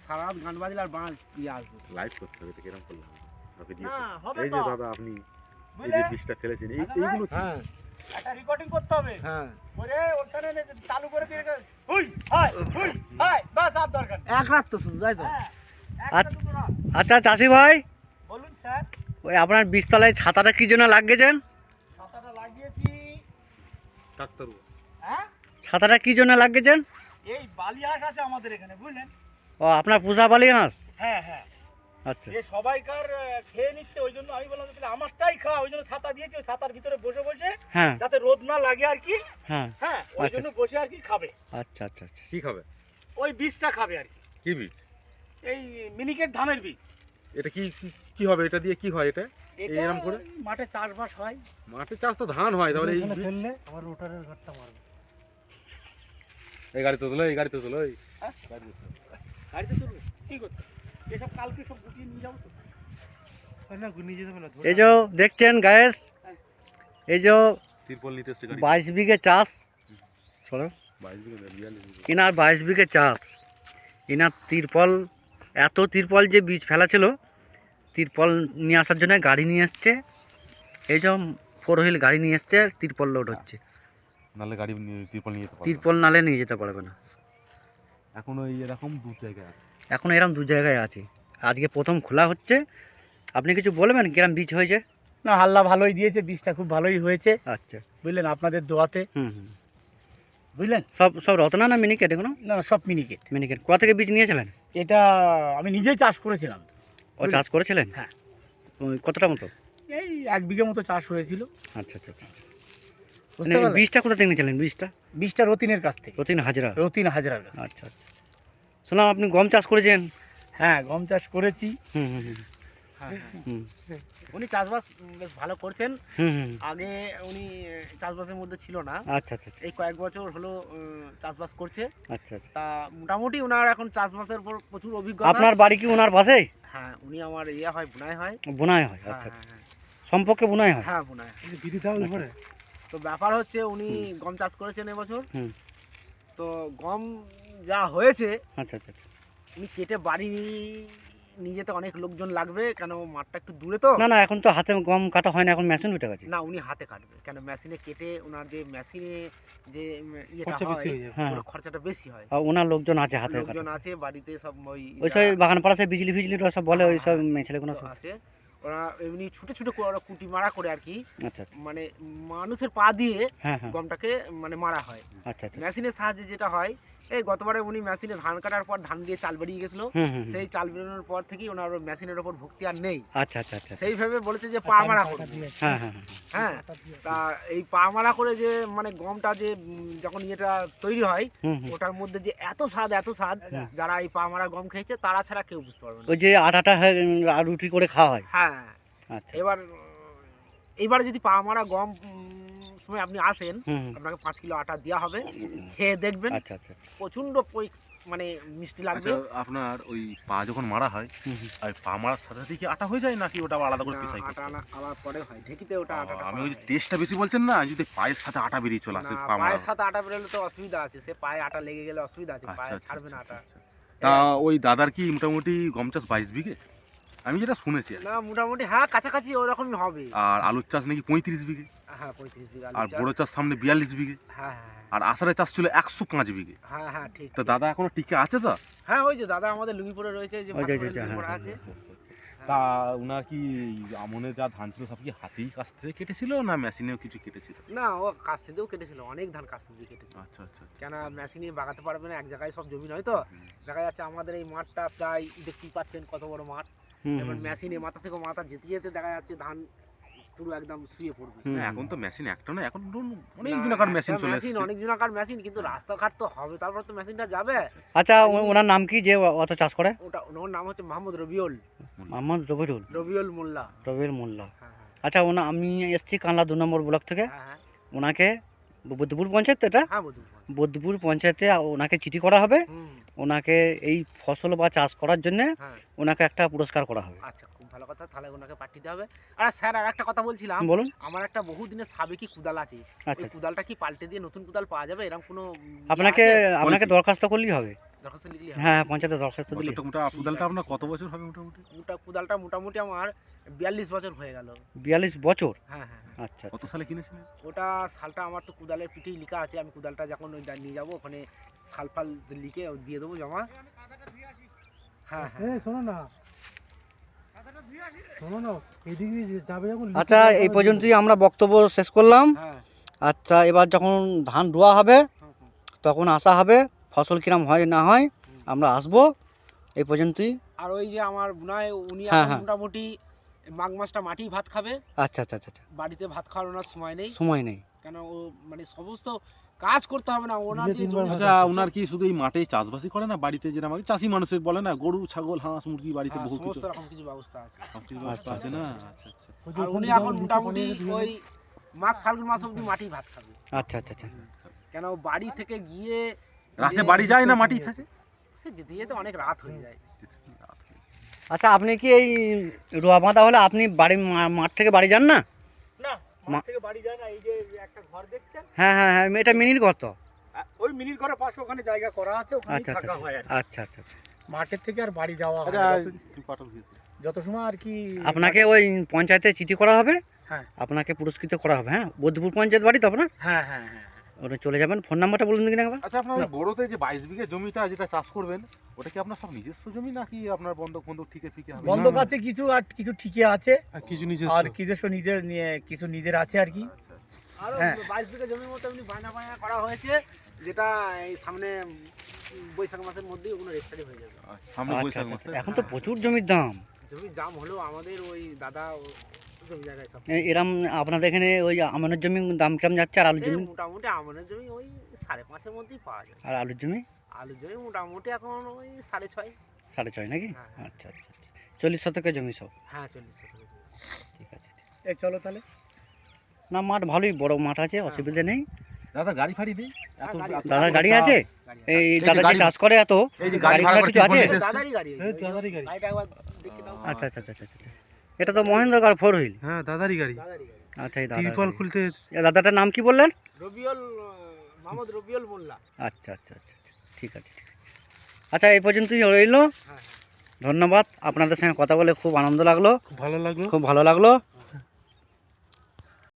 সারা রাত গান বাজলে আর বাঁশ দিয়ে আসবো। লাইভ করতে হবে, এটা কিরকম করলাম না হবে এই তো। যে দাদা আপনি এই যে বীজটা ফেলেছেন এইগুলো কি? হ্যাঁ একটা রেকর্ডিং করতে হবে। হ্যাঁ ওরে ওখানে চালু করে দিয়ে হুই হাই বাস আর দরকার নেই। এক রাত তো শুধু তাই তো। হ্যাঁ একটা দুটো না। আচ্ছা চাষি ভাই, বলুন স্যার। ওই আপনার বীজতলায় ছাতাটা কি জন্য লাগিয়েছেন? ছাতাটা লাগিয়েছি। ডাক্তার হ্যাঁ ছাতাটা কি জন্য লাগিয়েছেন? এই বালি হাঁস আছে আমাদের এখানে বুঝলেন। ও আপনার পোষা বালি হাঁস? হ্যাঁ হ্যাঁ আচ্ছা এ সবাইকার খেয়ে নিচ্ছে, ওই জন্য আমি বললাম তাহলে আমারটাই খাওয়া, ওই জন্য ছাতা দিয়েছি। ওই ছাতার ভিতরে বসে বসে হ্যাঁ যাতে রোদ না লাগে আর কি। হ্যাঁ হ্যাঁ ওই আচ্ছা। জন্য বসে আর কি খাবে। আচ্ছা আচ্ছা আচ্ছা কি খাবে? ওই বীজটা খাবে আর কি। কি বীজ? এই মিনিকেট ধানের বীজ। এটা কি কি হবে? এটা দিয়ে কি হয়? এটা এটা এরকম করে? মাঠে চাষবাস হয়। মাঠে চাষ তো ধান হয়, তাহলে এই বীজ- ফেললে আমার রোটারের ঘরটা মারবে। এই গাড়ি তো তোলো, এই গাড়ি তো তোলো, এই হ্যাঁ? গাড়ি তো তোলো। গাড়িতে চলবে কি করতে? এসব কালকে সব গুটিয়ে নিয়ে যাবো তো। না নিয়ে যেতে হবে না। এই যে দেখছেন গায়েস, এই যে তিরপল নিতে এসছে গাড়ি। 22 বিঘে চাষ, শোনো 22 বিঘা, 42 বিঘা। এনার 22 বিঘে চাষ। এনার তিরপল, এত তিরপল যে বীজ ফেলা ছিল, তিরপল নিয়ে আসার জন্য গাড়ি নিয়ে এসছে। এই যে 4 হুইল গাড়ি নিয়ে এসছে, তিরপল লোড হচ্ছে। নাহলে গাড়ি তিরপল নিয়ে যেতে পারবে না। তিরপল নালে নিয়ে যেতে পারবে না। এখন ওই এরকম দু জায়গায় আছে। এখন এরকম 2 জায়গায় আছে। আজকে প্রথম খোলা হচ্ছে। আপনি কিছু বলবেন কিরম বীজ হয়েছে? না হাল্লা ভালোই দিয়েছে, বীজটা খুব ভালোই হয়েছে আচ্ছা বুঝলেন, আপনাদের দোয়াতে হুম। বুঝলেন। সব সব রত্না না মিনিকেট এগুলো? না সব মিনিকেট। মিনিকেট কোথা থেকে বীজ নিয়েছিলেন? এটা আমি নিজেই চাষ করেছিলাম। ও চাষ করেছিলেন? হ্যাঁ। ওই কতটা মতো? এই 1 বিঘা মতো চাষ হয়েছিল। আচ্ছা আচ্ছা আচ্ছা। বুঝতে পারলেন? বীজটা কোথা থেকে নিয়েছিলেন? বীজটা রতিনের কাছ থেকে। রতিন হাজরা? রতিন হাজরার কাছ থেকে। আচ্ছা আচ্ছা। শুনলাম আপনি গম চাষ করেছেন? হ্যাঁ গম চাষ করেছি। হুম হুম। উনি চাষবাস বেশ ভালো করছেন। হুম। আগে উনি চাষবাসের মধ্যে ছিল না, আচ্ছা আচ্ছা এই কয়েক বছর হলো চাষবাস করছে। আচ্ছা আচ্ছা। তা মোটামুটি ওনার এখন চাষবাসের উপর প্রচুর অভিজ্ঞতা। আপনার বাড়ি কি ওনার পাশেই? হ্যাঁ উনি আমার হয় বোনাই হয়। বোনাই হয়? হ্যাঁ, আচ্ছা। হ্যাঁ, সম্পর্কে বোনাই হয়? হ্যাঁ বোনাই হয়। বিধি দাও এবারে। তো ব্যাপার হচ্ছে উনি গম চাষ করেছেন এবছর। হুম। তো গম যা হয়েছে আচ্ছা আচ্ছা। উনি কেটে বাড়ি নিয়ে যেতে অনেক লোকজন লাগবে, কেন মাঠটা একটু দূরে তো। না এখন তো হাতে গম কাটা হয় না, এখন মেশিন উঠে গেছে। না উনি হাতে কাটবে, কেন মেশিনে কেটে ওনার যে মেশিনে যে ইয়েটা খরচা হয় বেশি হয়ে যাবে। হ্যাঁ। ওর খরচাটা বেশি হয়। আর ওনার লোকজন আছে হাতে কাটা। লোকজন আছে বাড়িতে সব ওই সব বাগান পাড়াতে বিজলি ফিজলি সব বলে, ওই সব ছেলেগুলো সব। আছে। ওরা এমনি ছুটে ছুটে ওরা কুটি মারা করে আর কি, আচ্ছা আচ্ছা। মানে মানুষের পা দিয়ে হ্যাঁ। গমটাকে মানে মারা হয়। আচ্ছা আচ্ছা। মেশিনের সাহায্যে যেটা হয়, এই গতবারে উনি মেশিনে ধান কাটার পর ধান দিয়ে চাল বেরিয়ে গেছিল, হুম। সেই চাল বেরোনোর পর থেকেই ওনার মেশিনের ওপর ভক্তি আর নেই। আচ্ছা আচ্ছা আচ্ছা। সেইভাবে বলেছে যে পা মারা করবে। হ্যাঁ। হ্যাঁ তা এই পা মারা করে যে মানে গমটা যে যখন ইয়েটা তৈরি হয়, হুম। ওটার মধ্যে যে এত স্বাদ যারা এই পা মারা গম খেয়েছে তারা ছাড়া কেউ বুঝতে পারবে না। ওই যে আটাটা রুটি করে খাওয়া হয়। হ্যাঁ আচ্ছা। এইবার যদি পা মারা গম সময় আপনি আসেন, হুম। আপনাকে 5 কিলো আটা দেওয়া হবে, খেয়ে দেখবেন আচ্ছা আচ্ছা। প্রচন্ড মানে মিষ্টি লাগবে। আচ্ছা আপনার ওই পা যখন মারা হয়, আর পা মারার সাথে সাথে কি আটা হয়ে যায় নাকি ওটা আলাদা করে পিসাই করতে হয়? আবার পরে হয় ঢেকিতে ওটা আটাটা আমি করা ওই হয়। টেস্টটা বেশি বলছেন না, যদি পায়ের সাথে আটা বেরিয়ে চলে আসে না, পা মারা। পায়ের সাথে আটা বেরোলে তো অসুবিধা আছে, সে পায়ে আটা লেগে গেলে অসুবিধা আছে, আচ্ছা পায়ে আচ্ছা ছাড়বে না আটা। আচ্ছা। তা ওই দাদার কি মোটামুটি গম চাষ 22 বিঘে? আমি যেটা শুনেছি আর কি। না মোটামুটি হ্যাঁ কাছাকাছি ওরকমই হবে। আর আলুর চাষ নাকি 35 বিঘে, হ্যাঁ 35 বিঘা আর আলু চাষ। বড় চাষ সামনে 42 বিঘে, হ্যাঁ আর আষাঢ়ের চাষ ছিল 105 বিঘে। হ্যাঁ ঠিক। তা দাদা এখনো টিকে আছে তো? হ্যাঁ ওই যে দাদা আমাদের লুঙ্গি পরে রয়েছে, যে ওই যে, ভাত পরে হ্যাঁ, পরে আছে। তা উনার কি আমনে যা ধান ছিল সব কি হাতেই কাছ থেকে কেটেছিল না মেশিনেও কিছু কেটেছিল? না ও কাস্তে দিয়েও কেটেছিল, অনেক ধান কাস্তে দিয়ে কেটেছিল। আচ্ছা আচ্ছা আচ্ছা। কেন মেশিনে বাগাতে পারবে না, এক জায়গায় সব জমি নয় তো। দেখা যাচ্ছে আমাদের এই মাঠটা প্রায় দেখতেই পাচ্ছেন কত বড় মাঠ। এবার মেশিনে মাথা থেকে মাথা যেতে যেতে দেখা যাচ্ছে ধান পুরো একদম শুয়ে পড়বে। না, এখন তো মেশিন একটা না, এখন অনেক জনাকার মেশিন চলে এসেছে। অনেক জনাকার মেশিন, কিন্তু রাস্তাঘাট তো হবে, তারপর তো মেশিনটা যাবে। আচ্ছা ওনার নাম কি যে অত চাষ করে? ওর নাম হচ্ছে মোহাম্মদ রবিউল মোহাম্মদ মোল্লা। রবিউল মোল্লা। হ্যাঁ আচ্ছা আমি এসছি কানলা 2 নম্বর ব্লক থেকে। হ্যাঁ ওনাকে বদ্যপুর পঞ্চায়েত, এটা হ্যাঁ বদ্যপুর পঞ্চায়েতে ওনাকে চিঠি করা হবে। হুম ওনাকে এই ফসল বা চাষ করার জন্য হ্যাঁ ওনাকে একটা পুরস্কার করা হবে। আচ্ছা খুব ভালো কথা, তাহলে ওনাকে পাঠিয়ে হবে। আর স্যার আর একটা কথা বলছিলাম, বলুন। আমার একটা বহুদিনের সাবেকি কুদাল আছে, ওই আচ্ছা কুদালটা কি পাল্টে দিয়ে নতুন কুদাল পাওয়া যাবে? এরকম কোনো আপনাকে দরখাস্ত করলেই হবে। দরখাস্ত লিখলি হবে। হ্যাঁ পঞ্চায়েতে দরখাস্ত দিলে কতটা কোদালটা আপনার কত বছর হবে মোটামুটি? কোদালটা মোটামুটি আমার 42 বছর হয়ে গেল। 42 বছর। হ্যাঁ হ্যাঁ হ্যাঁ। আচ্ছা কত সালে কিনেছিলেন? ওটা সালটা আমার তো কোদালের পিঠেই লেখা আছে, আমি কোদালটা যখন ওই নিয়ে যাবো ওখানে সাল ফাল লিখে দিয়ে দেবো জমা। হ্যাঁ হ্যাঁ শোনো না এদিকে যাবে যখন আচ্ছা এই পর্যন্তই আমরা বক্তব্য শেষ করলাম। হ্যাঁ আচ্ছা এবার যখন ধান রোয়া হবে হুম, হুম। তখন আসা হবে, ফসল কিরম হয় না হয় আমরা আসবো। এই পর্যন্তই। আর ওই যে আমার বোনায় উনি হ্যাঁ, এখন হ্যাঁ। মোটামুটি মাঘ মাসটা মাঠেই ভাত খাবে, আচ্ছা আচ্ছা আচ্ছা আচ্ছা। বাড়িতে ভাত খাওয়ার ওনার সময় নেই, সময় নেই। কেন ও মানে সমস্ত কাজ করতে হবে না ওনার যে তিনবার জমি- আচ্ছা ওনার কি শুধু এই মাঠে চাষবাসই করে না, বাড়িতে যেরকম আমাদের চাষি মানুষের বলে না গরু ছাগল হাঁস মুরগি বাড়িতে হ্যাঁ, বহু কিছু সমস্ত রকম কিছু ব্যবস্থা আছে। সব কিছু ব্যবস্থা আছে না? আচ্ছা আচ্ছা। আর উনি এখন মোটামুটি ওই মাঘ ফাল্গুন মাস অব্দি মাঠেই ভাত খাবে, আচ্ছা আচ্ছা আচ্ছা। কেন বাড়ি থেকে গিয়ে রাতে বাড়ি যায় না মাটি থাকে? সে যেতে যেতে অনেক রাত হয়ে যায়। আচ্ছা আপনি কি এই রোয়া বাঁধা হলে আপনি বাড়ি মাঠ থেকে বাড়ি যান না? না মাঠ থেকে বাড়ি যায় না, এই যে একটা ঘর দেখছেন হ্যাঁ হ্যাঁ হ্যাঁ এটা মিনির ঘর তো। ওই মিনিট ঘরের পাশে ওখানে জায়গা করা আছে, ওখানেই আচ্ছা আচ্ছা থাকা হয় আর কি। আচ্ছা আচ্ছা আচ্ছা। মাঠের থেকে আর বাড়ি যাওয়া হয় আচ্ছা না, তুই পাটল দিয়ে দে। যত সময় আর কি আপনাকে ওই পঞ্চায়েতে চিঠি করা হবে, হ্যাঁ। আপনাকে পুরস্কৃত করা হবে। হ্যাঁ বৌদ্ধপুর পঞ্চায়েত বাড়ি তো আপনার, হ্যাঁ হ্যাঁ হ্যাঁ ওটা চলে যাবেন। ফোন নাম্বারটা বলুন দিন একবার। আচ্ছা আপনার ওই বড়তে যে 22 বিঘা জমিটা যেটা চাষ করবেন ওটা কি আপনার সব নিজস্ব জমি নাকি আপনার বন্ধক বন্ধক ঠিকে ফিকে হবে? বন্ধক আছে কিছু, আর কিছু ঠিকই আছে, আর কিছু নিজের আর নিজস্ব নিজের নিয়ে কিছু নিজের আছে আর কি। আচ্ছা, আচ্ছা। আর হ্যাঁ। 22 বিঘা জমির মতো এমনি বায়না বায়না করা হয়েছে, যেটা এই সামনে বৈশাখ মাসের মধ্যেই ওগুলো রেজিস্ট্রি হয়ে যাবে। সামনে আচ্ছা, বৈশাখ আচ্ছা, মাসে? এখন তো প্রচুর জমির দাম। জমির দাম হলো আমাদের ওই দাদা জমি জায়গায় সব এরম আপনাদের এখানে ওই আমের জমি দাম কিরম যাচ্ছে, আর আলুর এই জমি? মোটামুটি আমাদের জমি ওই 5.5-এর মধ্যেই পাওয়া যায়। আর আলুর জমি আলুর জমি মোটামুটি এখন ওই 6.5। 6.5 নাকি? হ্যাঁ, হ্যাঁ। আচ্ছা আচ্ছা আচ্ছা। 40 শতকের জমি সব। হ্যাঁ 40 শতক। ঠিক আছে। এই চলো তাহলে। না মাঠ ভালোই বড় মাঠ আছে, অসুবিধা নেই। দাদা গাড়ি ফাড়ি নেই? হ্যাঁ, গাড়ি আছে। দাদার গাড়ি আছে? গাড়ি আছে। এই যে দাদা যে গাড়ি- চাষ করে এত এই যে গাড়ি গাড়ি ভাড়া ভাড়া করে কিছু আছে? টিফন দিতে- দাদারই গাড়ি। এই দাদারই গাড়ি। গাড়িটা একবার দেখে দাও। আচ্ছা আচ্ছা আচ্ছা আচ্ছা আচ্ছা। এটা তো মহেন্দ্র কার 4 হুইল। হ্যাঁ দাদারই গাড়ি। দাদারই গাড়ি। আচ্ছা এই দাদা তিরপল খুলতে দাদাটার নাম কি বললেন? রবিউল মোহাম্মদ রবিউল মোল্লা। আচ্ছা আচ্ছা আচ্ছা আচ্ছা। ঠিক আছে ঠিক আছে। আচ্ছা এই পর্যন্তই রইল। হ্যাঁ হ্যাঁ। ধন্যবাদ, আপনাদের সঙ্গে কথা বলে খুব আনন্দ লাগলো, খুব ভালো লাগলো। খুব ভালো লাগলো।